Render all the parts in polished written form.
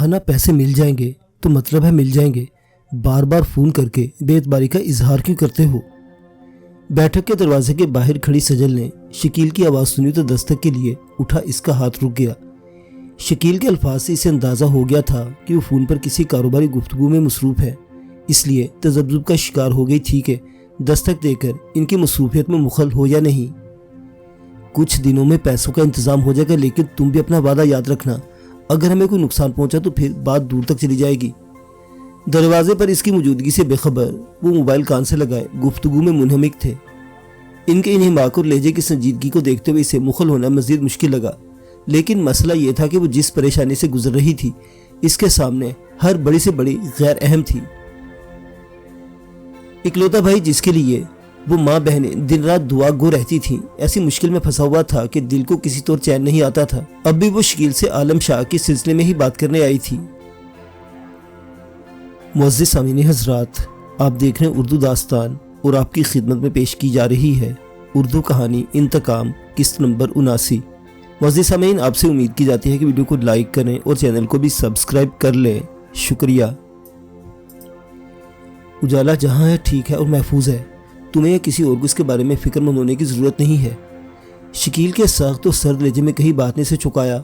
کہا نا پیسے مل جائیں گے تو مطلب ہے مل جائیں گے، بار بار فون کر کے بے اعتباری کا اظہار کیوں کرتے ہو؟ بیٹھک کے دروازے کے باہر کھڑی سجل نے شکیل کی آواز سنی تو دستک کے لیے اٹھا، اس کا ہاتھ رک گیا۔ شکیل کے الفاظ سے اسے اندازہ ہو گیا تھا کہ وہ فون پر کسی کاروباری گفتگو میں مصروف ہے، اس لیے تذبذب کا شکار ہو گئی تھی کہ دستک دے کر ان کی مصروفیت میں مخل ہو یا نہیں۔ کچھ دنوں میں پیسوں کا انتظام ہو جائے گا، لیکن تم بھی اپنا وعدہ یاد رکھنا، اگر ہمیں کوئی نقصان پہنچا تو پھر بات دور تک چلی جائے گی۔ دروازے پر اس کی موجودگی سے بے خبر وہ موبائل کان سے لگائے گفتگو میں منہمک تھے۔ ان کے انہماک اور لہجے کی سنجیدگی کو دیکھتے ہوئے اسے مخل ہونا مزید مشکل لگا، لیکن مسئلہ یہ تھا کہ وہ جس پریشانی سے گزر رہی تھی اس کے سامنے ہر بڑی سے بڑی غیر اہم تھی۔ اکلوتا بھائی جس کے لیے وہ ماں بہنیں دن رات دعا گو رہتی تھیں، ایسی مشکل میں پھنسا ہوا تھا کہ دل کو کسی طور چین نہیں آتا تھا۔ اب بھی وہ شکیل سے عالم شاہ کے سلسلے میں ہی بات کرنے آئی تھی۔ معزز سامعین حضرات، آپ دیکھ رہے ہیں اردو داستان اور آپ کی خدمت میں پیش کی جا رہی ہے اردو کہانی انتقام، قسط نمبر 79۔ معزز سامعین، آپ سے امید کی جاتی ہے کہ ویڈیو کو لائک کریں اور چینل کو بھی سبسکرائب کر لیں، شکریہ۔ اجالا جہاں ہے ٹھیک ہے اور محفوظ ہے، تمہیں یا کسی اور کو اس کے بارے میں فکر مند ہونے کی ضرورت نہیں ہے۔ شکیل کے سخت اور سرد لہجے میں کہیں بات نے سے چکایا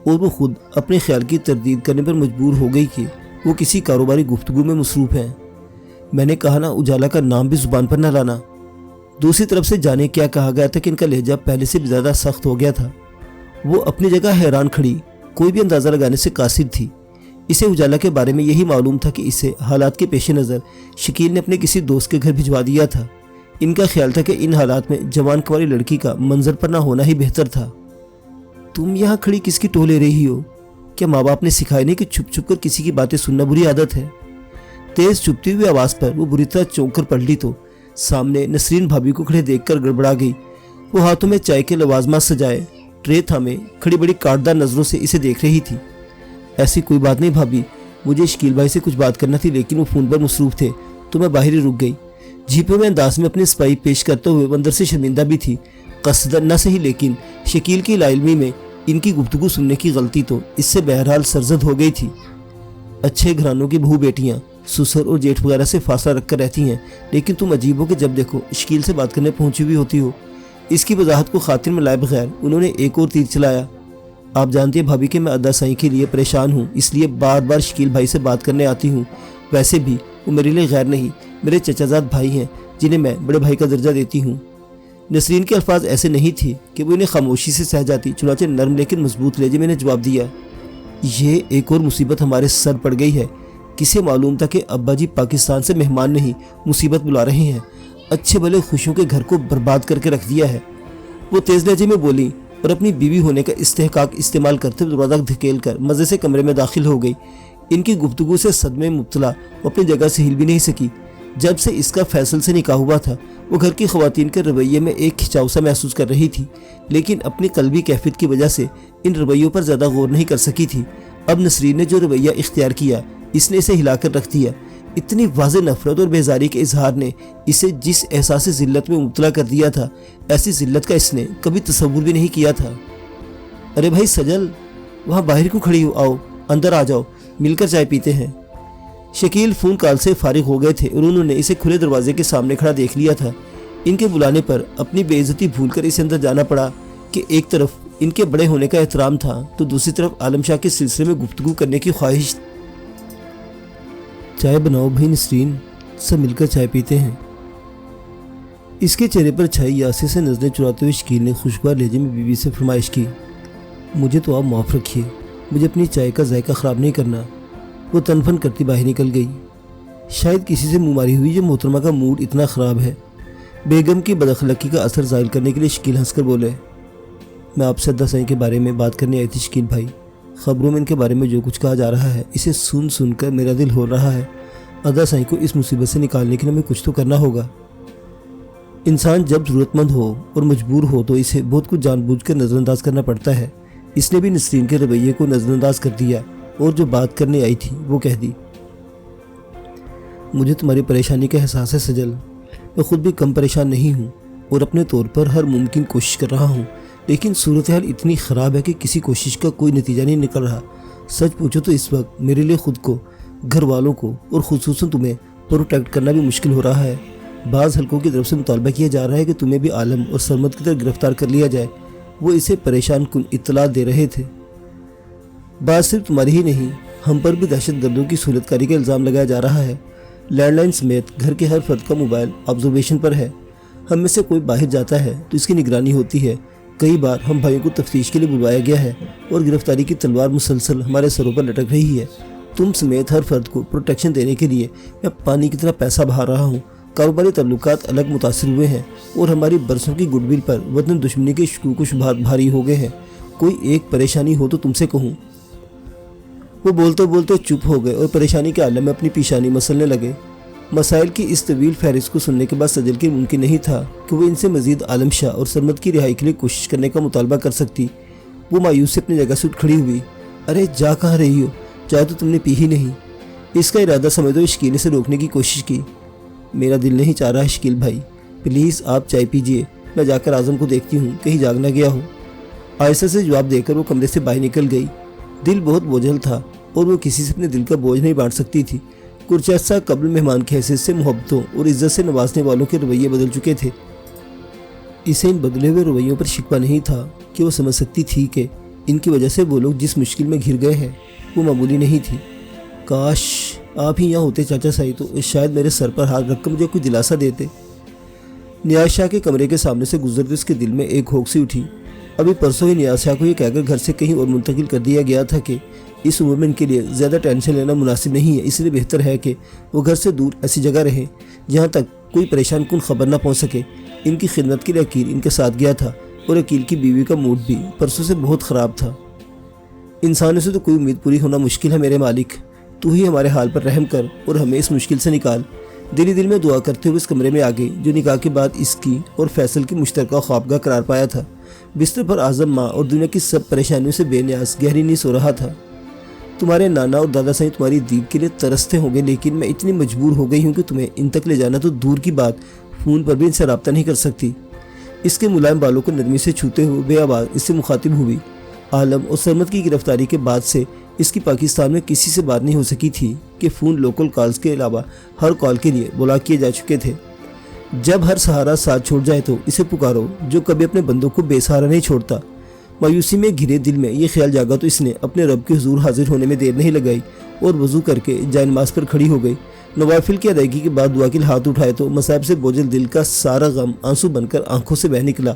اور وہ خود اپنے خیال کی تردید کرنے پر مجبور ہو گئی کہ وہ کسی کاروباری گفتگو میں مصروف ہیں۔ میں نے کہا نا اجالا کا نام بھی زبان پر نہ لانا۔ دوسری طرف سے جانے کیا کہا گیا تھا کہ ان کا لہجہ پہلے سے بھی زیادہ سخت ہو گیا تھا۔ وہ اپنی جگہ حیران کھڑی، کوئی بھی اندازہ لگانے سے قاصر تھی۔ اسے اجالا کے بارے میں یہی معلوم تھا کہ اسے حالات کے پیش نظر شکیل نے اپنے کسی دوست کے گھر بھجوا دیا تھا۔ ان کا خیال تھا کہ ان حالات میں جوان کنواری لڑکی کا منظر پر نہ ہونا ہی بہتر تھا۔ تم یہاں کھڑی کس کی ٹو لے رہی ہو؟ کیا ماں باپ نے سکھایا نہیں کہ چھپ چھپ کر کسی کی باتیں سننا بری عادت ہے؟ تیز چپتی ہوئی آواز پر وہ بری طرح چونک کر پلٹی تو سامنے نسرین بھابھی کو کھڑے دیکھ کر گڑبڑا گئی۔ وہ ہاتھوں میں چائے کے لوازمات سجائے ٹرے تھامے کھڑی بڑی کاٹدار نظروں سے اسے دیکھ رہی تھی۔ ایسی کوئی بات نہیں بھابھی، مجھے شکیل بھائی سے کچھ بات کرنا تھی، لیکن وہ فون پر مصروف تھے تو میں باہر ہی رک گئی۔ جھیپے میں انداز میں اپنی صفائی پیش کرتے ہوئے اندر سے شرمندہ بھی تھی، قصدن نہ صحیح، لیکن شکیل کی لاعلمی میں ان کی گفتگو سننے کی غلطی تو اس سے بہرحال سرزد ہو گئی تھی۔ اچھے گھرانوں کی بہو بیٹیاں سسر اور جیٹھ وغیرہ سے فاصلہ رکھ کر رہتی ہیں، لیکن تم عجیب ہو کہ جب دیکھو شکیل سے بات کرنے پہنچی ہوئی ہوتی ہو۔ اس کی وضاحت کو خاطر میں لائے بغیر انہوں نے ایک اور تیر چلایا۔ آپ جانتی ہیں بھابھی کہ میں ادا سائی کے لیے پریشان ہوں، اس لیے بار بار شکیل بھائی سے بات کرنے آتی ہوں۔ ویسے بھی وہ میرے لیے غیر نہیں، میرے چچا زاد بھائی ہیں جنہیں میں بڑے بھائی کا درجہ دیتی ہوں۔ نسرین کے الفاظ ایسے نہیں تھے کہ وہ انہیں خاموشی سے سہ جاتی، چنانچہ نرم لیکن مضبوط لہجے میں نے جواب دیا، یہ ایک اور مصیبت ہمارے سر پڑ گئی ہے۔ کسے معلوم تھا کہ ابا جی پاکستان سے مہمان نہیں مصیبت بلا رہے ہیں، اچھے بھلے خوشیوں کے گھر کو برباد کر کے رکھ دیا ہے۔ وہ تیز لہجے میں بولی اور اپنی بیوی ہونے کا استحقاق استعمال کرتے ہوئے دروازہ دھکیل کر مزے سے کمرے میں داخل ہو گئی۔ ان کی گفتگو سے صدمے مبتلا وہ اپنی جگہ سے ہل بھی نہیں سکی۔ جب سے اس کا فیصل سے نکاح ہوا تھا وہ گھر کی خواتین کے رویے میں ایک کھچاؤ سا محسوس کر رہی تھی، لیکن اپنی قلبی کیفیت کی وجہ سے ان رویوں پر زیادہ غور نہیں کر سکی تھی۔ اب نسرین نے جو رویہ اختیار کیا اس نے اسے ہلا کر رکھ دیا۔ اتنی واضح نفرت اور بیزاری کے اظہار نے اسے جس احساس ذلت میں مبتلا کر دیا تھا، ایسی ذلت کا اس نے کبھی تصور بھی نہیں کیا تھا۔ ارے بھائی سجل، وہاں باہر کیوں کھڑی ہو؟ آؤ اندر آ جاؤ، مل کر چائے پیتے ہیں۔ شکیل فون کال سے فارغ ہو گئے تھے اور انہوں نے اسے کھلے دروازے کے سامنے کھڑا دیکھ لیا تھا۔ ان کے بلانے پر اپنی بے عزتی بھول کر اسے اندر جانا پڑا کہ ایک طرف ان کے بڑے ہونے کا احترام تھا تو دوسری طرف عالم شاہ کے سلسلے میں گفتگو کرنے کی خواہش۔ چائے بناؤ بھائی نسرین، سب مل کر چائے پیتے ہیں۔ اس کے چہرے پر چھائی یاسے سے نظریں چراتے ہوئے شکیل نے خوشگوار لہجے میں بیوی سے فرمائش کی، مجھے تو آپ معاف رکھیے، مجھے اپنی چائے کا ذائقہ خراب نہیں کرنا۔ وہ تن فن کرتی باہر نکل گئی۔ شاید کسی سے منہ ماری ہوئی، جو محترمہ کا موڈ اتنا خراب ہے۔ بیگم کی بد کا اثر ظاہر کرنے کے لیے شکیل ہنس کر بولے، میں آپ سے ادا سائی کے بارے میں بات کرنے آئی تھی شکیل بھائی۔ خبروں میں ان کے بارے میں جو کچھ کہا جا رہا ہے اسے سن سن کر میرا دل ہو رہا ہے۔ ادا سائی کو اس مصیبت سے نکالنے کے لیے ہمیں کچھ تو کرنا ہوگا۔ انسان جب ضرورت مند ہو اور مجبور ہو تو اسے بہت کچھ جان بوجھ کر نظر انداز کرنا پڑتا ہے۔ اس نے بھی نسرین کے رویے کو نظر انداز کر دیا اور جو بات کرنے آئی تھی وہ کہہ دی۔ مجھے تمہاری پریشانی کا احساس ہے سجل، میں خود بھی کم پریشان نہیں ہوں اور اپنے طور پر ہر ممکن کوشش کر رہا ہوں، لیکن صورتحال اتنی خراب ہے کہ کسی کوشش کا کوئی نتیجہ نہیں نکل رہا۔ सच पूछो तो इस वक्त मेरे लिए खुद को, घर वालों को और खुसूसन तुम्हें प्रोटेक्ट करना भी मुश्किल हो रहा है। बाज़ हलकों की तरफ से मुतालबा किया जा रहा है कि तुम्हें भी आलम और सरमद की तरफ गिरफ्तार कर लिया जाए। वो इसे परेशान कुन इत्तला दे रहे थे। बात सिर्फ तुम्हारी ही नहीं, हम पर भी दहशत गर्दों की सूरतकारी का इल्ज़ाम लगाया जा रहा है। लैंडलाइन समेत घर के हर फर्द का मोबाइल ऑब्जर्वेशन पर है। हम में से कोई बाहर जाता है तो इसकी निगरानी होती है। कई बार हम भाइयों को तफ्तीश के लिए बुलवाया गया है और गिरफ्तारी की तलवार मुसलसल हमारे सरों पर लटक रही है। तुम समेत हर फर्द को प्रोटेक्शन देने के लिए मैं पानी की तरह पैसा बहा रहा हूँ। कारोबारी ताल्लुकात अलग मुतासिर हुए हैं और हमारी बरसों की गुडविल पर वतन दुश्मनी के शकूक शुबहात भारी हो गए हैं। कोई एक परेशानी हो तो तुमसे कहूँ। वो बोलते बोलते चुप हो गए और परेशानी के आलम में अपनी पेशानी मसलने लगे। मसाइल की इस तवील फहरिस्त को सुनने के बाद सजल के मुमकिन नहीं था कि वो इनसे मजीद आलम शाह और सरमद की रिहाई के लिए कोशिश करने का मुतालबा कर सकती। वो मायूस से अपनी जगह से उठ खड़ी हुई। अरे जा कहाँ रही हो? चाहे तो तुमने पी ही नहीं। इसका इरादा समझ दो शकील ने से रोकने की कोशिश की। मेरा दिल नहीं चाह रहा है शकील भाई, प्लीज़ आप चाय पीजिए, मैं जाकर आज़म को देखती हूँ कहीं जाग ना गया हो। आयशा से जवाब देकर वो कमरे से बाहर निकल गई। दिल बहुत बोझल था और वो किसी से अपने दिल का बोझ नहीं बांट सकती थी। कुछ अर्सा कबल मेहमान की हैसियत से मोहब्बतों और इज्जत से नवाजने वालों के रवैये बदल चुके थे। इसे इन बदले हुए रवैयों पर शिकवा नहीं था कि वो समझ सकती थी कि इनकी वजह से वो लोग जिस मुश्किल में घिर गए हैं वो मामूली नहीं थी। काश आप ही यहाँ होते चाचा साई तो शायद मेरे सर पर हाथ रखकर मुझे कोई दिलासा देते। नियाज शाह के कमरे के सामने से गुजरते उसके दिल में एक होक सी उठी। अभी परसों ही नियाज शाह को ये कहकर घर से कहीं और मुंतकिल कर दिया गया था कि इस उम्र में इनके लिए ज़्यादा टेंशन लेना मुनासिब नहीं है, इसलिए बेहतर है कि वो घर से दूर ऐसी जगह रहे जहाँ तक कोई परेशान कुन खबर ना पहुँच सके। इनकी खिदमत के लिए अकील इनके साथ गया था और अकील की बीवी का मूड भी परसों से बहुत ख़राब था। इंसानों से तो कोई उम्मीद पूरी होना मुश्किल है मेरे मालिक, तू ही हमारे हाल पर रहम कर और हमें इस मुश्किल से निकाल। दिली दिल में दुआ करते हुए इस कमरे में आ गई जो निकाह के बाद इसकी और फैसल की मुश्तरका ख्वाबगाह करार पाया था। बिस्तर पर आज़म माँ और दुनिया की सब परेशानियों से बेनियाज गहरी नींद सो रहा था। तुम्हारे नाना और दादा साईं तुम्हारी दीद के लिए तरसते होंगे, लेकिन मैं इतनी मजबूर हो गई हूँ कि तुम्हें इन तक ले जाना तो दूर की बात, फ़ोन पर भी इनसे रब्ता नहीं कर सकती। इसके मुलायम बालों को नरमी से छूते हुए बेआवाज़ इससे मुखातिब हुई। आलम और सरमद की गिरफ्तारी के बाद से इसकी पाकिस्तान में किसी से बात नहीं हो सकी थी कि फ़ोन लोकल कॉल्स के अलावा हर कॉल के लिए ब्लॉक किए जा चुके थे। जब हर सहारा साथ छोड़ जाए तो इसे पुकारो जो कभी अपने बंदों को बेसहारा नहीं छोड़ता। मायूसी में घिरे दिल में ये ख्याल जागा तो इसने अपने रब के हुजूर हाजिर होने में देर नहीं लगाई और वज़ू करके जायनमाज़ पर खड़ी हो गई। नवाफिल की अदायगी के बाद दुआ के हाथ उठाए तो मसाइब से बोझल दिल का सारा गम आंसू बनकर आंखों से बह निकला।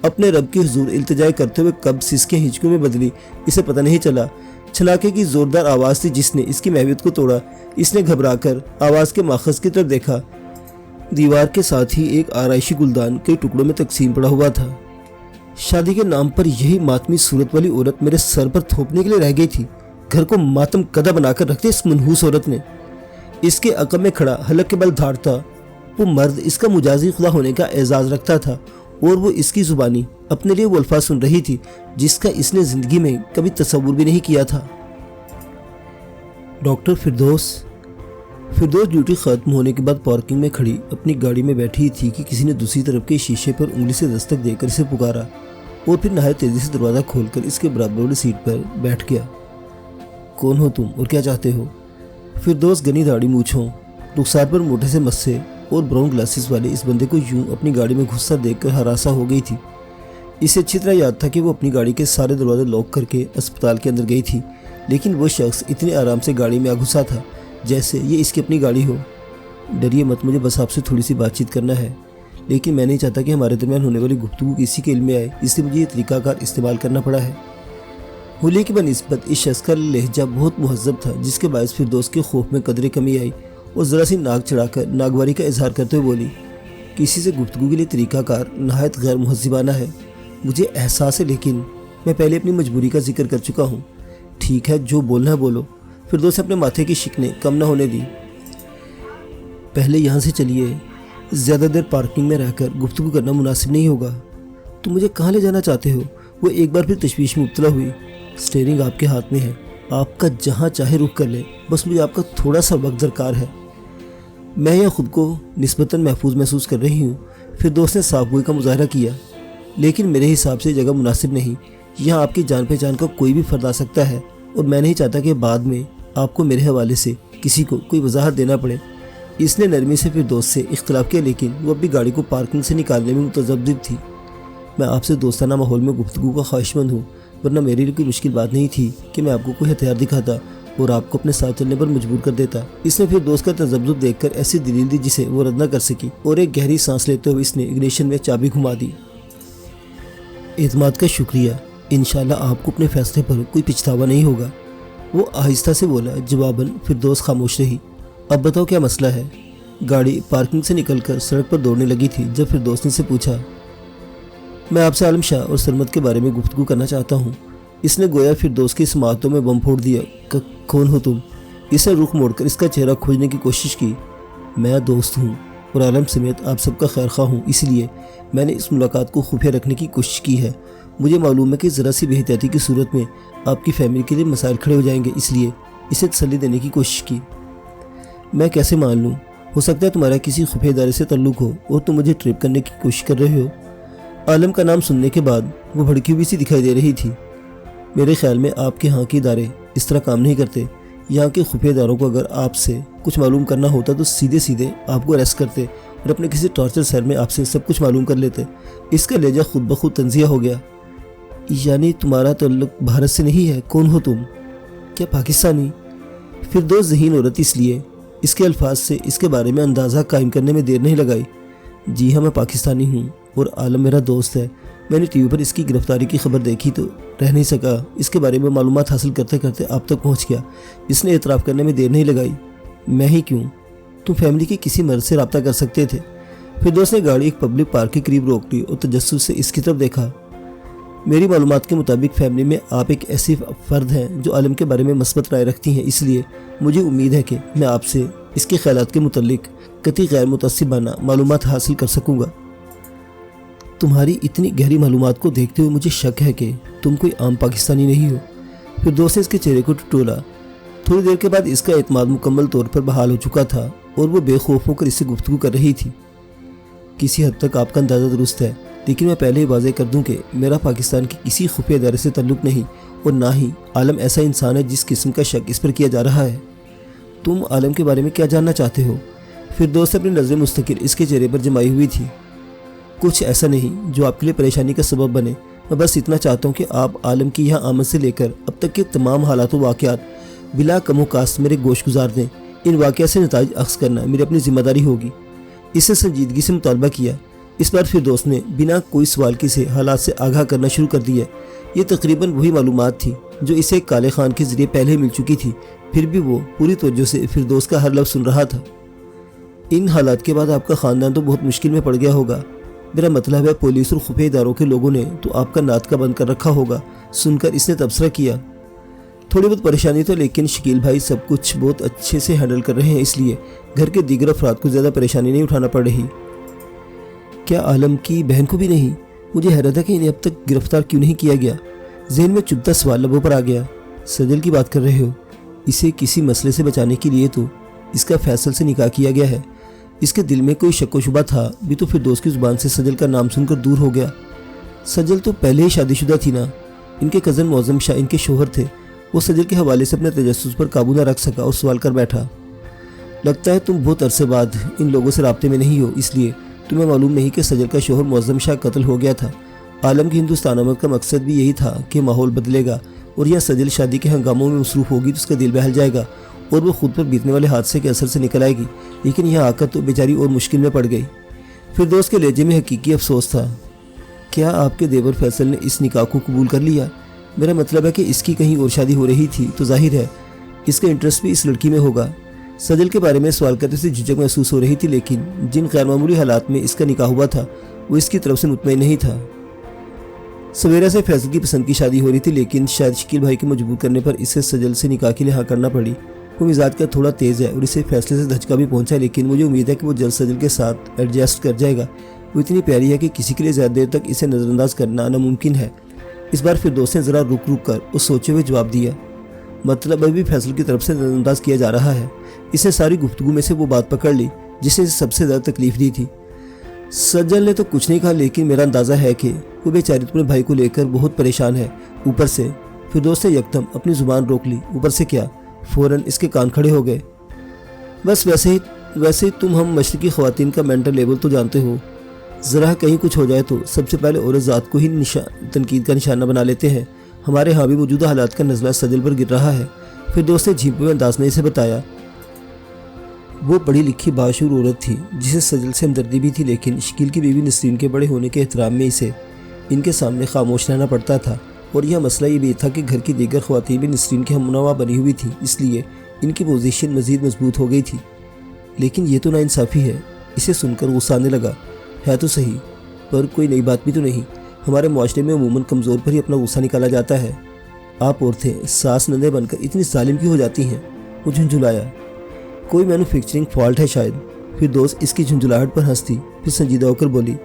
अपने रब के हुजूर इल्तिजा करते हुए कब सिसके हिचकों में बदली इसे पता नहीं चला। छनाके की जोरदार आवाज़ थी जिसने इसकी महवियत को तोड़ा। इसने घबराकर आवाज़ के माखज़ की तरफ देखा। दीवार के साथ ही एक आराइशी गुलदान कई टुकड़ों में तकसीम पड़ा हुआ था। शादी के नाम पर यही मातमी सूरत वाली औरत मेरे सर पर थोपने के लिए रह गई थी। घर को मातम कदा बनाकर रखते इस मनहूस औरत ने। इसके अकब में खड़ा हलक के बल धाड़ता वो मर्द इसका मुजाजी खुदा होने का एजाज़ रखता था और वो इसकी ज़ुबानी अपने लिए वो अल्फाज सुन रही थी जिसका इसने ज़िंदगी में कभी तसव्वुर भी नहीं किया था। डॉक्टर फिरदौस ड्यूटी ख़त्म होने के बाद पार्किंग में खड़ी अपनी गाड़ी में बैठी थी कि किसी ने दूसरी तरफ के शीशे पर उंगली से दस्तक देकर इसे पुकारा और फिर नहायत तेज़ी से दरवाज़ा खोलकर इसके बराबर वाली सीट पर बैठ गया। कौन हो तुम और क्या चाहते हो? फिरदौस घनी दाढ़ी मूंछों, रुखसार पर मोटे से मस्से और ब्राउन ग्लासेस वाले इस बंदे को यूं अपनी गाड़ी में घुसता देखकर हरासा हो गई थी। इसे अच्छी तरह याद था कि वो अपनी गाड़ी के सारे दरवाजे लॉक करके अस्पताल के अंदर गई थी, लेकिन वो शख्स इतने आराम से गाड़ी में आ घुसा था जैसे ये इसकी अपनी गाड़ी हो। डरिए मत, मुझे बस आपसे थोड़ी सी बातचीत करना है, लेकिन मैं नहीं चाहता कि हमारे दरमियान होने वाली गुफ्तगू किसी के इल्म में आए, इसलिए मुझे ये तरीक़ाकार इस्तेमाल करना पड़ा है। हुलिया की बनिस्बत इस शख्स का लहजा बहुत मुहज़्ज़ब था जिसके बायस फिरदौस के खौफ में कदरे कमी आई और ज़रा सी नाक चढ़ाकर नागवारी का इजहार करते हुए बोली, किसी से गुफ्तगू के लिए तरीक़ाकार नहायत गैर मुहज़्ज़बाना है। मुझे एहसास है, लेकिन मैं पहले अपनी मजबूरी का जिक्र कर चुका हूँ। ठीक है, जो बोलना है बोलो। फिरदौस अपने माथे की शिकने कम न होने दी। पहले यहाँ से चलिए, ज़्यादा देर पार्किंग में रहकर गुफ्तगू करना मुनासिब नहीं होगा। तुम मुझे कहाँ ले जाना चाहते हो? वो एक बार फिर तशवीश में मुब्तला हुई। स्टीयरिंग आपके हाथ में है, आपका जहाँ चाहे रुख कर ले, बस मुझे आपका थोड़ा सा वक्त दरकार है। मैं यहाँ खुद को निस्बतन महफूज महसूस कर रही हूँ। फिरदौस ने साफ़गोई का मुजाहरा किया, लेकिन मेरे हिसाब से जगह मुनासिब नहीं। यहाँ आपकी जान पहचान का कोई भी फ़र्द आ सकता है اور میں نہیں چاہتا کہ بعد میں آپ کو میرے حوالے سے کسی کو کوئی وضاحت دینا پڑے۔ اس نے نرمی سے فردوس سے اختلاف کیا، لیکن وہ اپنی گاڑی کو پارکنگ سے نکالنے میں متذبذب تھی۔ میں آپ سے دوستانہ ماحول میں گفتگو کا خواہش مند ہوں، ورنہ میرے لیے کوئی مشکل بات نہیں تھی کہ میں آپ کو کوئی ہتھیار دکھاتا اور آپ کو اپنے ساتھ چلنے پر مجبور کر دیتا۔ اس نے فردوس کا تذبذب دیکھ کر ایسی دلیل دی جسے وہ رد نہ کر سکی، اور ایک گہری سانس لیتے ہوئے اس نے اگنیشن میں چابی گھما دی۔ اعتماد کا شکریہ، انشاءاللہ آپ کو اپنے فیصلے پر کوئی پچھتاوا نہیں ہوگا، وہ آہستہ سے بولا۔ جواباً فردوس خاموش رہی۔ اب بتاؤ کیا مسئلہ ہے؟ گاڑی پارکنگ سے نکل کر سڑک پر دوڑنے لگی تھی جب فردوس نے سے پوچھا۔ میں آپ سے عالم شاہ اور سرمد کے بارے میں گفتگو کرنا چاہتا ہوں۔ اس نے گویا فردوس کی سماعتوں میں بم پھوڑ دیا۔ کون ہو تم؟ اس نے رخ موڑ کر اس کا چہرہ کھوجنے کی کوشش کی۔ میں دوست ہوں اور عالم سمیت آپ سب کا خیر خواہ ہوں، اس لیے میں نے اس ملاقات کو خفیہ رکھنے کی کوشش کی ہے۔ مجھے معلوم ہے کہ ذرا سی بے احتیاطی کی صورت میں آپ کی فیملی کے لیے مسائل کھڑے ہو جائیں گے، اس لیے اسے تسلی دینے کی کوشش کی۔ میں کیسے مان لوں؟ ہو سکتا ہے تمہارا کسی خفیہ ادارے سے تعلق ہو اور تم مجھے ٹریپ کرنے کی کوشش کر رہے ہو۔ عالم کا نام سننے کے بعد وہ بھڑکی ہوئی سی دکھائی دے رہی تھی۔ میرے خیال میں آپ کے ہاں کے ادارے اس طرح کام نہیں کرتے۔ یہاں کے خفیہ اداروں کو اگر آپ سے کچھ معلوم کرنا ہوتا تو سیدھے آپ کو اریسٹ کرتے اور اپنے کسی ٹارچر سیل میں آپ سے سب کچھ معلوم کر لیتے۔ اس کا لہجہ خود بخود تنزیہ ہو گیا۔ یعنی تمہارا تعلق بھارت سے نہیں ہے؟ کون ہو تم؟ کیا پاکستانی؟ فردوس ذہین عورت اس لیے اس کے الفاظ سے اس کے بارے میں اندازہ قائم کرنے میں دیر نہیں لگائی۔ جی ہاں، میں پاکستانی ہوں اور عالم میرا دوست ہے۔ میں نے ٹی وی پر اس کی گرفتاری کی خبر دیکھی تو رہ نہیں سکا، اس کے بارے میں معلومات حاصل کرتے کرتے آپ تک پہنچ گیا۔ اس نے اعتراف کرنے میں دیر نہیں لگائی۔ میں ہی کیوں؟ تم فیملی کے کسی مرد سے رابطہ کر سکتے تھے۔ فردوس نے گاڑی ایک پبلک پارک کے قریب روک لی اور تجسس سے اس کی طرف دیکھا۔ میری معلومات کے مطابق فیملی میں آپ ایک ایسی فرد ہیں جو عالم کے بارے میں مثبت رائے رکھتی ہیں، اس لیے مجھے امید ہے کہ میں آپ سے اس کے خیالات کے متعلق قطعی غیر متعصبانہ معلومات حاصل کر سکوں گا۔ تمہاری اتنی گہری معلومات کو دیکھتے ہوئے مجھے شک ہے کہ تم کوئی عام پاکستانی نہیں ہو۔ فردوس نے اس کے چہرے کو ٹٹولا۔ تھوڑی دیر کے بعد اس کا اعتماد مکمل طور پر بحال ہو چکا تھا اور وہ بے خوف ہو کر اس سے گفتگو کر رہی تھی۔ کسی حد تک آپ کا اندازہ درست ہے، لیکن میں پہلے ہی واضح کر دوں کہ میرا پاکستان کے کسی خفیہ ادارے سے تعلق نہیں، اور نہ ہی عالم ایسا انسان ہے جس قسم کا شک اس پر کیا جا رہا ہے۔ تم عالم کے بارے میں کیا جاننا چاہتے ہو؟ فردوس نے اپنی نظریں مستقل اس کے چہرے پر جمائی ہوئی تھی۔ کچھ ایسا نہیں جو آپ کے لیے پریشانی کا سبب بنے، میں بس اتنا چاہتا ہوں کہ آپ عالم کی یہاں آمد سے لے کر اب تک کے تمام حالات و واقعات بلا کم و کاست میرے گوش گزار دیں۔ ان واقعات سے نتائج اخذ کرنا میری اپنی ذمہ داری ہوگی۔ اس نے سنجیدگی سے مطالبہ کیا۔ اس بار فردوس نے بنا کوئی سوال کیے حالات سے آگاہ کرنا شروع کر دیا۔ یہ تقریباً وہی معلومات تھی جو اسے کالے خان کے ذریعے پہلے مل چکی تھی، پھر بھی وہ پوری توجہ سے فردوس کا ہر لفظ سن رہا تھا۔ ان حالات کے بعد آپ کا خاندان تو بہت مشکل میں پڑ گیا ہوگا۔ میرا مطلب ہے پولیس اور خفیہ اداروں کے لوگوں نے تو آپ کا ناطقہ بند کر رکھا ہوگا۔ سن کر اس نے تبصرہ کیا۔ تھوڑی بہت پریشانی تو، لیکن شکیل بھائی سب کچھ بہت اچھے سے ہینڈل کر رہے ہیں، اس لیے گھر کے دیگر افراد کو زیادہ پریشانی نہیں اٹھانا پڑ رہی۔ کیا عالم کی بہن کو بھی نہیں؟ مجھے حیرت ہے کہ انہیں اب تک گرفتار کیوں نہیں کیا گیا۔ ذہن میں چبھتا سوال لبوں پر آ گیا۔ سجل کی بات کر رہے ہو؟ اسے کسی مسئلے سے بچانے کے لیے تو اس کا فیصل سے نکاح کیا گیا ہے۔ اس کے دل میں کوئی شک و شبہ تھا بھی تو فردوس کی زبان سے سجل کا نام سن کر دور ہو گیا۔ سجل تو پہلے ہی شادی شدہ تھی نا۔ ان کے کزن معظم شاہ ان کے شوہر تھے۔ وہ سجل کے حوالے سے اپنے تجسس پر قابو نہ رکھ سکا اور سوال کر بیٹھا۔ لگتا ہے تم بہت عرصے بعد ان لوگوں سے رابطے میں نہیں ہو، اس لیے تمہیں معلوم نہیں کہ سجل کا شوہر معظم شاہ قتل ہو گیا تھا۔ عالم کی ہندوستان آمد کا مقصد بھی یہی تھا کہ ماحول بدلے گا اور یہ سجل شادی کے ہنگاموں میں مصروف ہوگی تو اس کا دل بہل جائے گا اور وہ خود پر بیتنے والے حادثے کے اثر سے نکل آئے گی، لیکن یہاں آ کر تو بیچاری اور مشکل میں پڑ گئی۔ فردوس کے لہجے میں حقیقی افسوس تھا۔ کیا آپ کے دیور فیصل نے اس نکاح کو قبول کر لیا؟ میرا مطلب ہے کہ اس کی کہیں اور شادی ہو رہی تھی تو ظاہر ہے اس کا انٹرسٹ بھی اس لڑکی میں ہوگا۔ سجل کے بارے میں سوال کرتے سے جھجک محسوس ہو رہی تھی، لیکن جن غیر معمولی حالات میں اس کا نکاح ہوا تھا وہ اس کی طرف سے مطمئن نہیں تھا۔ سویرا سے فیصل کی پسند کی شادی ہو رہی تھی، لیکن شاید شکیل بھائی کے مجبور کرنے پر اسے سجل سے نکاح کے لیے ہاں کرنا پڑی۔ وہ مزاج کا تھوڑا تیز ہے اور اسے فیصلے سے دھچکا بھی پہنچا، لیکن مجھے امید ہے کہ وہ جلد سجل کے ساتھ ایڈجسٹ کر جائے گا۔ وہ اتنی پیاری ہے کہ کسی کے لیے زیادہ دیر تک اسے نظر انداز کرنا ناممکن ہے۔ اس بار فردوس نے ذرا رک کر اس سوچے ہوئے جواب دیا۔ مطلب ابھی فیصل کی طرف سے نظر انداز کیا جا رہا ہے۔ اس نے ساری گفتگو میں سے وہ بات پکڑ لی جس نے سب سے زیادہ تکلیف دی تھی۔ سجل نے تو کچھ نہیں کہا، لیکن میرا اندازہ ہے کہ وہ بیچاری اپنے بھائی کو لے کر بہت پریشان ہے۔ اوپر سے फिरदौस ने यकदम अपनी जुबान रोक ली। ऊपर से क्या, फौरन इसके कान खड़े हो गए। बस वैसे ही तुम हम मशरकी ख़वातीन का मेंटल लेवल तो जानते हो। ज़रा कहीं कुछ हो जाए तो सबसे पहले औरत ज़ात को ही तनकीद का निशाना बना लेते हैं। हमारे यहाँ भी मौजूदा हालात का नज़ला सजल पर गिर रहा है। फिरदौस ने झींपे अंदाज में इसे बताया। वो पढ़ी लिखी बाशूर औरत थी जिसे सजल से हमदर्दी भी थी, लेकिन शकील की बीवी नसरीन के बड़े होने के एहतराम में इसे इनके सामने खामोश रहना पड़ता था। और यह मसला ये भी था कि घर की दीगर ख़वातीन भी नसरीन की हमनवा बनी हुई थी, इसलिए इनकी पोजीशन मज़ीद मजबूत हो गई थी। लेकिन ये तो नाइंसाफ़ी है। इसे सुनकर गुस्सा आने लगा। है तो सही, पर कोई नई बात भी तो नहीं। हमारे माशरे में अमूमन कमज़ोर पर ही अपना गुस्सा निकाला जाता है। आप औरतें सास नंदे बनकर इतनी जालिम क्यों हो जाती हैं? वो झुंझुलाया। कोई मैन्युफैक्चरिंग फॉल्ट है शायद। फिरदौस इसकी झुंझुलाहट पर हंसती, फिर संजीदा होकर बोली,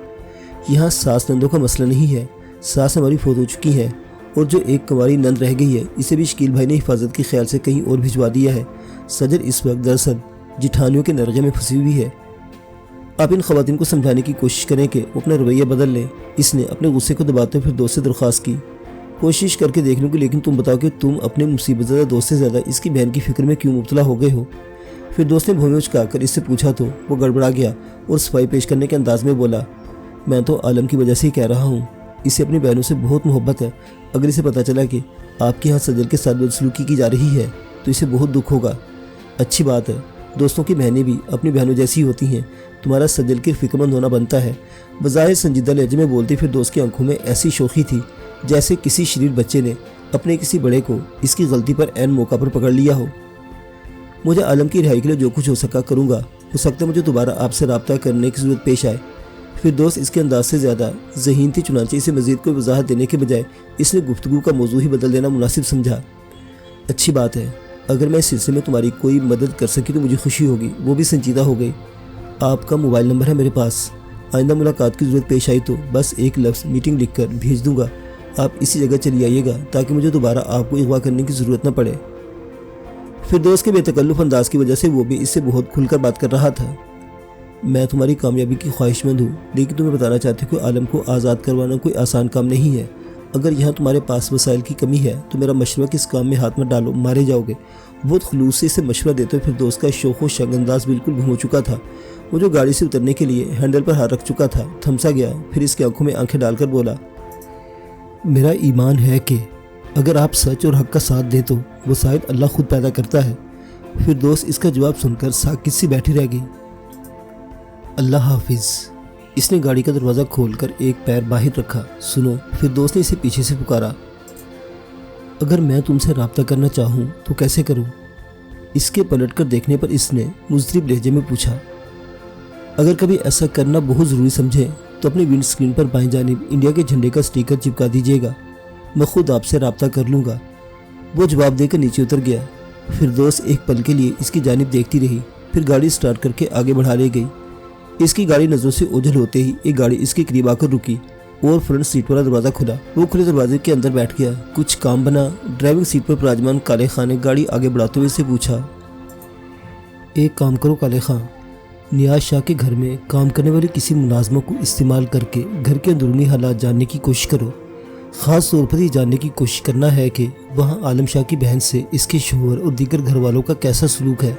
यहाँ सास नंदों का मसला नहीं है। सास हमारी फौत हो चुकी है और जो एक कुंवारी नंद रह गई है इसे भी शकील भाई ने हिफाजत के ख्याल से कहीं और भिजवा दिया है। सजल इस वक्त दरअसल जिठानियों के नरगे में फंसी हुई है। आप इन ख़वातीन को समझाने की कोशिश करें कि वो अपना रवैया बदल लें। इसने अपने गुस्से को दबाते फिर दोस्त से दरख्वास्त की, कोशिश करके देख लूँगी, लेकिन तुम बताओ कि तुम अपने मुसीबत ज़्यादा दोस्त से ज़्यादा इसकी बहन की फ़िक्र में क्यों मुब्तला हो गए हो? फिर दोस्त ने भूमि उचकाकर इससे पूछा तो वो गड़बड़ा गया और सफाई पेश करने के अंदाज में बोला, मैं तो आलम की वजह से ही कह रहा हूँ। इसे अपनी बहनों से बहुत मोहब्बत है। अगर इसे पता चला कि आपके यहाँ सजल के साथ बदसलूकी की जा रही है तो इसे बहुत दुख होगा। अच्छी बात है, दोस्तों की बहनें भी अपनी बहनों जैसी होती हैं। तुम्हारा सजल की फिक्रमंद होना बनता है। बज़ाहिर संजीदा लहजे में बोलती फिर दोस्त की आंखों में ऐसी शोखी थी जैसे किसी शरीर बच्चे ने अपने किसी बड़े को इसकी गलती पर ऐन मौका पर पकड़ लिया हो। मुझे आलम की रिहाई के लिए जो कुछ हो सका करूँगा। हो सकता है मुझे दोबारा आपसे रब्ता करने की ज़रूरत पेश आए। फिर दोस्त इसके अंदाज से ज़्यादा ज़हीन थी, चुनांचे इसे मज़ीद कोई वजाहत देने के बजाय इसने गुफ्तगू का मौजू ही बदल देना मुनासिब समझा। अच्छी बात है, अगर मैं इस सिलसिले में तुम्हारी कोई मदद कर सकी तो मुझे खुशी होगी। वो भी संजीदा हो गई। आपका मोबाइल नंबर है मेरे पास। आइंदा मुलाकात की ज़रूरत पेश आई तो बस एक लफ्ज़ मीटिंग लिख कर भेज दूँगा। आप इसी जगह चली आइएगा ताकि मुझे दोबारा आपको अगवा करने की ज़रूरत न पड़े। फिर दोस्त के बेतकल्लुफ़ अंदाज की वजह से वो भी इससे बहुत खुलकर बात कर रहा था। मैं तुम्हारी कामयाबी की ख्वाहिशमंद हूँ, लेकिन तुम्हें बताना चाहती हूँ कि आलम को आज़ाद करवाना कोई आसान काम नहीं है। अगर यहाँ तुम्हारे पास वसाइल की कमी है तो मेरा मशवरा किस काम में हाथ मत डालो, मारे जाओगे। बहुत खुलूस से इसे मशवरा देते हुए फिर दोस्त का शौक़ व शंग अंदाज बिल्कुल गुम हो चुका था। वो जो गाड़ी से उतरने के लिए हैंडल पर हाथ रख चुका था थमसा गया। फिर इसकी आंखों में आंखें डालकर बोला, मेरा ईमान है कि अगर आप सच और हक का साथ दें तो वसाइल अल्लाह खुद पैदा करता है। फिर दोस्त इसका जवाब सुनकर साकित सी बैठी रह गई। अल्लाह हाफिज़। इसने गाड़ी का दरवाज़ा खोलकर एक पैर बाहर रखा। सुनो, फिर दोस्त ने इसे पीछे से पुकारा, अगर मैं तुमसे रब्ता करना चाहूँ तो कैसे करूँ? इसके पलटकर देखने पर इसने मुज़रिब लहजे में पूछा, अगर कभी ऐसा करना बहुत ज़रूरी समझे तो अपनी विंड स्क्रीन पर बाईं जानिब इंडिया के झंडे का स्टिकर चिपका दीजिएगा। मैं खुद आपसे रब्ता कर लूँगा। वो जवाब देकर नीचे उतर गया। फिर दोस्त एक पल के लिए इसकी जानिब देखती रही, फिर गाड़ी स्टार्ट करके आगे बढ़ा ले गई। इसकी गाड़ी नज़रों से ओझल होते ही एक गाड़ी इसके करीब आकर रुकी और फ्रंट सीट वाला दरवाज़ा खुला। वो खुले दरवाजे के अंदर बैठ गया। कुछ काम बना। ड्राइविंग सीट पर विराजमान काले खान ने गाड़ी आगे बढ़ाते हुए से पूछा, एक काम करो काले खान, नियाज शाह के घर में काम करने वाले किसी मुलाजमा को इस्तेमाल करके घर के अंदरूनी हालात जानने की कोशिश करो। ख़ास तौर पर ये जानने की कोशिश करना है कि वहाँ आलम शाह की बहन से इसके शोहर और दीगर घर वालों का कैसा सलूक है।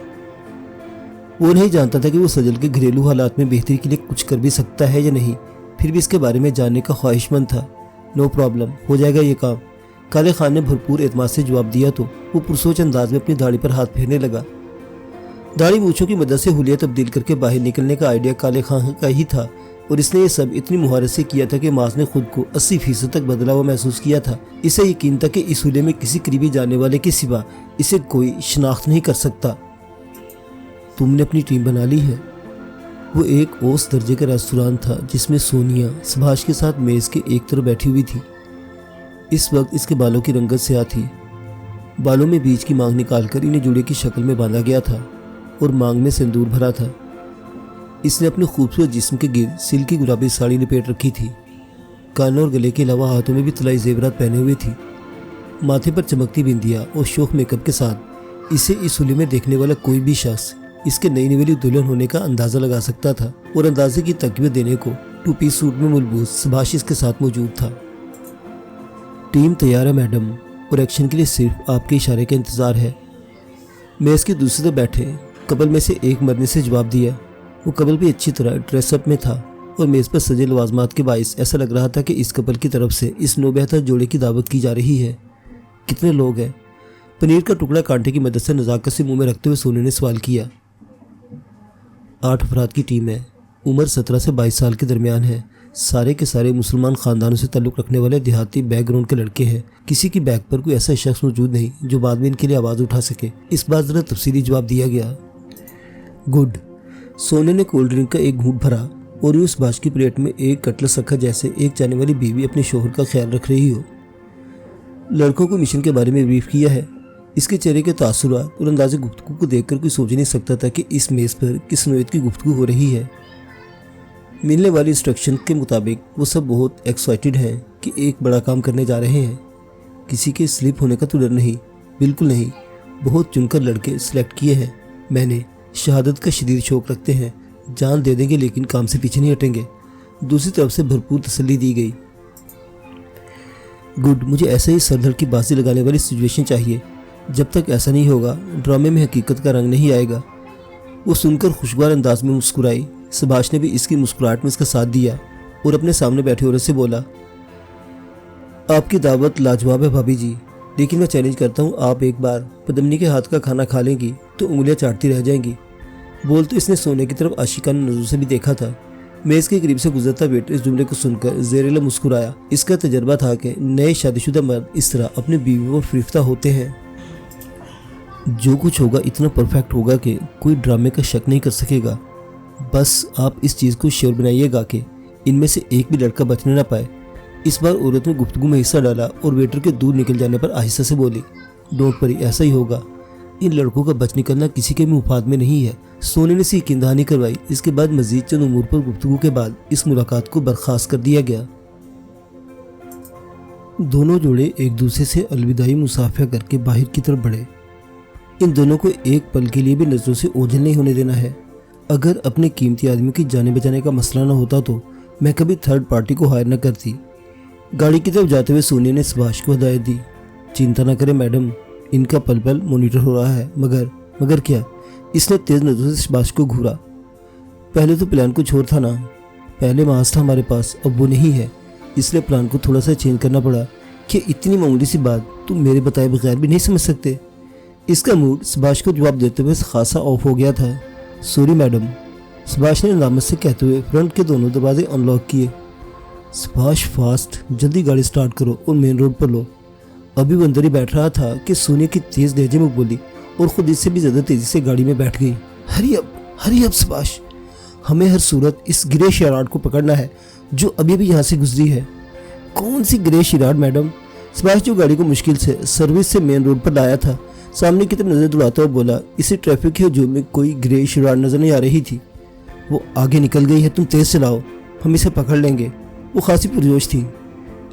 वो नहीं जानता था कि वो सजल के घरेलू हालात में बेहतरी के लिए कुछ कर भी सकता है या नहीं, फिर भी इसके बारे में जानने का ख्वाहिशमंद था। नो प्रॉब्लम, हो जाएगा ये काम। काले खान ने भरपूर एतमाद से जवाब दिया तो वो पुरसोच अंदाज में अपनी दाढ़ी पर हाथ फेरने लगा। दाढ़ी मूंछों की मदद से हुलिया तब्दील करके बाहर निकलने का आइडिया काले खान का ही था और इसने ये सब इतनी मुहारत से किया था कि माज ने खुद को 80% तक बदला हुआ महसूस किया था। इसे यकीन था कि इस हुलिये में किसी करीबी जानने वाले के सिवा इसे कोई शनाख्त नहीं कर सकता। तुमने अपनी टीम बना ली है। वो एक औस दर्जे का रेस्टोरेंट था जिसमें सोनिया सुभाष के साथ मेज़ के एक तरफ बैठी हुई थी। इस वक्त इसके बालों की रंगत स्याह थी। बालों में बीच की मांग निकालकर इन्हें जूड़े की शक्ल में बांधा गया था और मांग में सिंदूर भरा था। इसने अपने खूबसूरत जिस्म के गिर्द सिल्क की गुलाबी साड़ी लपेट रखी थी। कानों और गले के अलावा हाथों में भी तलाई जेवरात पहने हुए थी। माथे पर चमकती बिंदिया और शौक मेकअप के साथ इसे इस हुलिये में देखने वाला कोई भी शख्स इसके नई नवेली दुल्हन होने का अंदाज़ा लगा सकता था और अंदाजे की तकवीर देने को टू पीस सूट में मलबूस सुभाष इसके साथ मौजूद था। टीम तैयार है मैडम, और एक्शन के लिए सिर्फ आपके इशारे का इंतज़ार है। मेज़ की दूसरी तरफ बैठे कपल में से एक मर्द ने से जवाब दिया। वो कपल भी अच्छी तरह ड्रेसअप में था और मेज़ पर सजे लवाजमात के बाइस ऐसा लग रहा था कि इस कपल की तरफ से इस नौबहतर जोड़े की दावत की जा रही है। कितने लोग हैं? पनीर का टुकड़ा कांटे की मदद से नज़ाकत से मुंह में रखते हुए सोने ने सवाल किया। 8 अफराद की टीम है। उम्र 17 से 22 साल के दरमियान है। सारे के सारे मुसलमान ख़ानदानों से ताल्लुक़ रखने वाले देहाती बैकग्राउंड के लड़के हैं। किसी की बैग पर कोई ऐसा शख्स मौजूद नहीं जो बाद में इनके लिए आवाज़ उठा सके। इस बार ज़रा तफसीली जवाब दिया गया। गुड। सोने ने कोल्ड ड्रिंक का एक घूंट भरा और यूँ उस बाश की प्लेट में एक कटलस रखा जैसे एक जाने वाली बीवी अपने शोहर का ख्याल रख रही हो। लड़कों को मिशन के बारे में ब्रीफ किया है। इसके चेहरे के तासुरात और अंदाज़े गुफ्तगू को देखकर कोई सोच नहीं सकता था कि इस मेज़ पर किस नोयत की गुफ्तगू हो रही है। मिलने वाली इंस्ट्रक्शन के मुताबिक वो सब बहुत एक्साइटेड हैं कि एक बड़ा काम करने जा रहे हैं। किसी के स्लिप होने का तो डर नहीं, बिल्कुल नहीं। बहुत चुनकर लड़के सिलेक्ट किए हैं मैंने। शहादत का शदीद शौक रखते हैं, जान दे देंगे लेकिन काम से पीछे नहीं हटेंगे। दूसरी तरफ से भरपूर तसल्ली दी गई। गुड। मुझे ऐसे ही सरधड़ की बाजी लगाने वाली सिचुएशन चाहिए। जब तक ऐसा नहीं होगा ड्रामे में हकीकत का रंग नहीं आएगा। वो सुनकर खुशगवार अंदाज में मुस्कुराई। सुभाष ने भी इसकी मुस्कुराहट में इसका साथ दिया और अपने सामने बैठे औरत से बोला, आपकी दावत लाजवाब है भाभी जी, लेकिन मैं चैलेंज करता हूँ आप एक बार पदमनी के हाथ का खाना खा लेंगी तो उंगलियाँ चाटती रह जाएंगी। बोल तो इसने सोने की तरफ आशिकाना नजरों से भी देखा था। मेज़ के करीब से गुजरता वेटर इस जुमले को सुनकर ज़ेरेला मुस्कुराया। इसका तजर्बा था कि नए शादीशुदा मर्द इस तरह अपने बीवी पर फरिफ्ता होते हैं। जो कुछ होगा इतना परफेक्ट होगा कि कोई ड्रामे का शक नहीं कर सकेगा। बस आप इस चीज़ को श्योर बनाइएगा कि इनमें से एक भी लड़का बचने ना पाए। इस बार औरत ने गुफ्तगू में हिस्सा डाला और वेटर के दूर निकल जाने पर आहिस्ता से बोली, डोंट वरी, ऐसा ही होगा। इन लड़कों का बच निकलना किसी के मुफाद में नहीं है। सोने ने सी यकीनदहानी करवाई। इसके बाद मजीद चंद उमूर पर गुफ्तगू के बाद इस मुलाकात को बर्खास्त कर दिया गया। दोनों जोड़े एक दूसरे से अलविदाई मुसाफिया करके बाहर की तरफ बढ़े। इन दोनों को एक पल के लिए भी नजरों से ओझल नहीं होने देना है। अगर अपने कीमती आदमी की जाने बचाने का मसला न होता तो मैं कभी थर्ड पार्टी को हायर न करती। गाड़ी की तरफ जाते हुए सोनिया ने सुभाष को हिदायत दी, चिंता न करें मैडम, इनका पल पल मॉनिटर हो रहा है। मगर क्या? इसने तेज नजरों से सुभाष को घूरा। पहले तो प्लान कुछ और था ना। पहले मास था हमारे पास, अब वो नहीं है, इसलिए प्लान को थोड़ा सा चेंज करना पड़ा। कि इतनी मामूली सी बात तुम मेरे बताए बगैर भी नहीं समझ सकते? इसका मूड सुभाष को जवाब देते हुए खासा ऑफ हो गया था। सॉरी मैडम, सुभाष ने नामत से कहते हुए फ्रंट के दोनों दरवाजे अनलॉक किए। सुभाष फास्ट, जल्दी गाड़ी स्टार्ट करो और मेन रोड पर लो। अभी वो अंदर ही बैठ रहा था कि सोनिया की तेज लहजे में बोली और खुद इससे भी ज़्यादा तेज़ी से गाड़ी में बैठ गई। हरी अब सुभाष, हमें हर सूरत इस ग्रे शिराड को पकड़ना है जो अभी भी यहाँ से गुजरी है। कौन सी ग्रे शिराड मैडम? सुभाष जो गाड़ी को मुश्किल से सर्विस से मेन रोड पर लाया था, सामने की तरफ नजर दौड़ाता हुआ बोला, इसे ट्रैफिक के हजूम में कोई ग्रे शिराड नजर नहीं आ रही थी। वो आगे निकल गई है, तुम तेज चलाओ, हम इसे पकड़ लेंगे। वो खासी पुरजोश थी।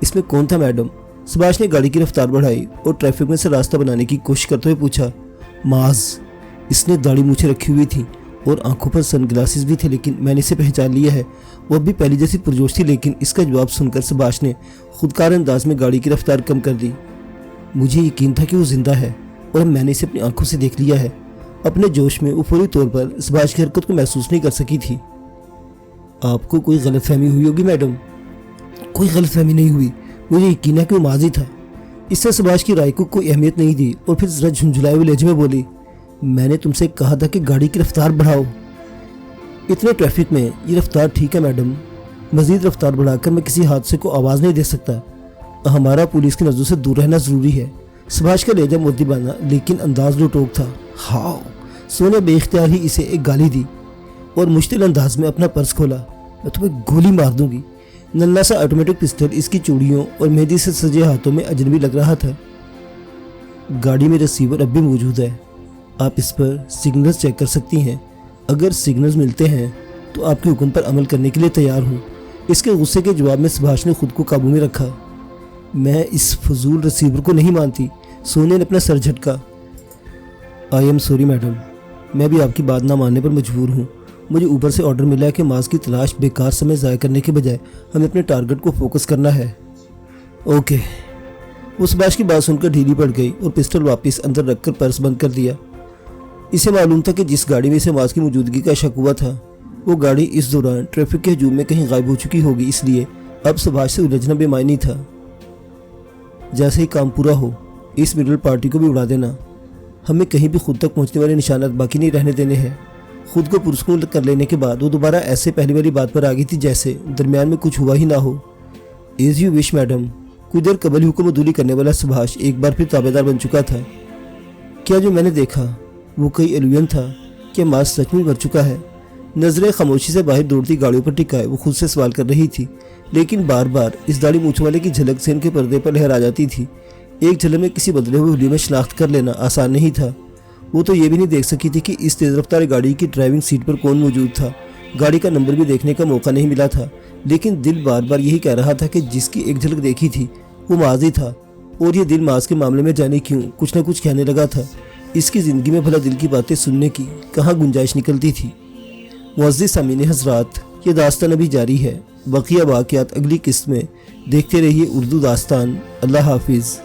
इसमें कौन था मैडम? सुभाष ने गाड़ी की रफ्तार बढ़ाई और ट्रैफिक में से रास्ता बनाने की कोशिश करते हुए पूछा। माज। इसने दाढ़ी मूछें रखी हुई थी और आंखों पर सनग्लासेस भी थे, लेकिन मैंने इसे पहचान लिया है। वो भी पहली जैसी पुरजोश थी, लेकिन इसका जवाब सुनकर सुभाष ने खुदकार अंदाज में गाड़ी की रफ्तार कम कर दी। मुझे यकीन था कि वो जिंदा है और मैंने इसे अपनी आंखों से देख लिया है। अपने जोश में वो फौरी तौर पर सुभाष की हरकत को महसूस नहीं कर सकी थी। आपको कोई गलतफहमी हुई होगी मैडम? कोई गलतफहमी नहीं हुई, मुझे यकीन है कि वो माजी था। इससे सुभाष की राय को कोई अहमियत नहीं दी और फिर जरा झुंझुलाए हुए लहजे में बोली, मैंने तुमसे कहा था कि गाड़ी की रफ्तार बढ़ाओ। इतने ट्रैफिक में ये रफ्तार ठीक है मैडम, मजीद रफ्तार बढ़ाकर मैं किसी हादसे को आवाज़ नहीं दे सकता। हमारा पुलिस की नज़रों से दूर रहना ज़रूरी है। सुभाष का लहजा मोदी बना, लेकिन अंदाज लुटोक था। हाओ। सोने बेख्तियार ही इसे एक गाली दी और मुश्किल अंदाज में अपना पर्स खोला। मैं तुम्हें गोली मार दूंगी। नन्हा सा ऑटोमेटिक पिस्टल इसकी चूड़ियों और मेहंदी से सजे हाथों में अजनबी लग रहा था। गाड़ी में रिसीवर अब भी मौजूद है, आप इस पर सिग्नल्स चेक कर सकती हैं। अगर सिग्नल्स मिलते हैं तो आपके हुक्म पर अमल करने के लिए तैयार हूँ। इसके गुस्से के जवाब में सुभाष ने खुद को काबू में रखा। मैं इस फजूल रिसीवर को नहीं मानती। सोने ने अपना सर झटका। आई एम सॉरी मैडम, मैं भी आपकी बात ना मानने पर मजबूर हूँ। मुझे ऊपर से ऑर्डर मिला है कि मास्क की तलाश बेकार समय ज़ाया करने के बजाय हमें अपने टारगेट को फोकस करना है। ओके। وہ سباش کی بات سن کر ڈھیلی پڑ گئی اور پسٹل واپس اندر رکھ کر پرس بند کر دیا۔ اسے معلوم تھا کہ جس گاڑی میں اسے معاذ کی موجودگی کا شک ہوا تھا وہ گاڑی اس دوران ٹریفک کے ہجوم میں کہیں غائب ہو چکی ہوگی، اس لیے اب سباش سے الجھنا بے معنی تھا۔ جیسے ہی کام پورا ہو اس مڈل پارٹی کو بھی اڑا دینا، ہمیں کہیں بھی خود تک پہنچنے والے نشانات باقی نہیں رہنے دینے ہیں۔ خود کو پرسکون کر لینے کے بعد وہ دوبارہ ایسے پہلی والی بات پر آ گئی تھی جیسے درمیان میں کچھ ہوا ہی نہ ہو۔ As you wish madam. کچھ دیر قبل ہی حکم عدولی کرنے والا سبھاش ایک بار پھر تابعدار بن چکا تھا۔ کیا جو میں نے دیکھا وہ کوئی ایلوین تھا؟ کیا معاذ سچ میں مر چکا ہے؟ نظریں خاموشی سے باہر دوڑتی گاڑیوں پر ٹکائے وہ خود سے سوال کر رہی تھی، لیکن بار بار اس داڑھی مونچھ والے کی جھلک سے ان کے پردے پر لہر آ جاتی تھی۔ ایک جھلک میں کسی بدلے ہوئے حلیے میں شناخت کر لینا آسان نہیں تھا۔ وہ تو یہ بھی نہیں دیکھ سکی تھی کہ اس تیز رفتار گاڑی کی ڈرائیونگ سیٹ پر کون موجود تھا۔ گاڑی کا نمبر بھی دیکھنے کا موقع نہیں ملا تھا، لیکن دل بار بار یہی کہہ رہا تھا کہ جس کی ایک جھلک دیکھی تھی وہ معاذ ہی تھا، اور یہ دل معاذ کے معاملے میں جانے کیوں کچھ نہ کچھ کہنے لگا تھا۔ اس کی زندگی میں بھلا دل کی باتیں سننے کی کہاں گنجائش نکلتی تھی۔ معزز سامعین حضرات، یہ داستان ابھی جاری ہے، بقیہ واقعات اگلی قسط میں دیکھتے رہیے اردو داستان۔ اللہ حافظ۔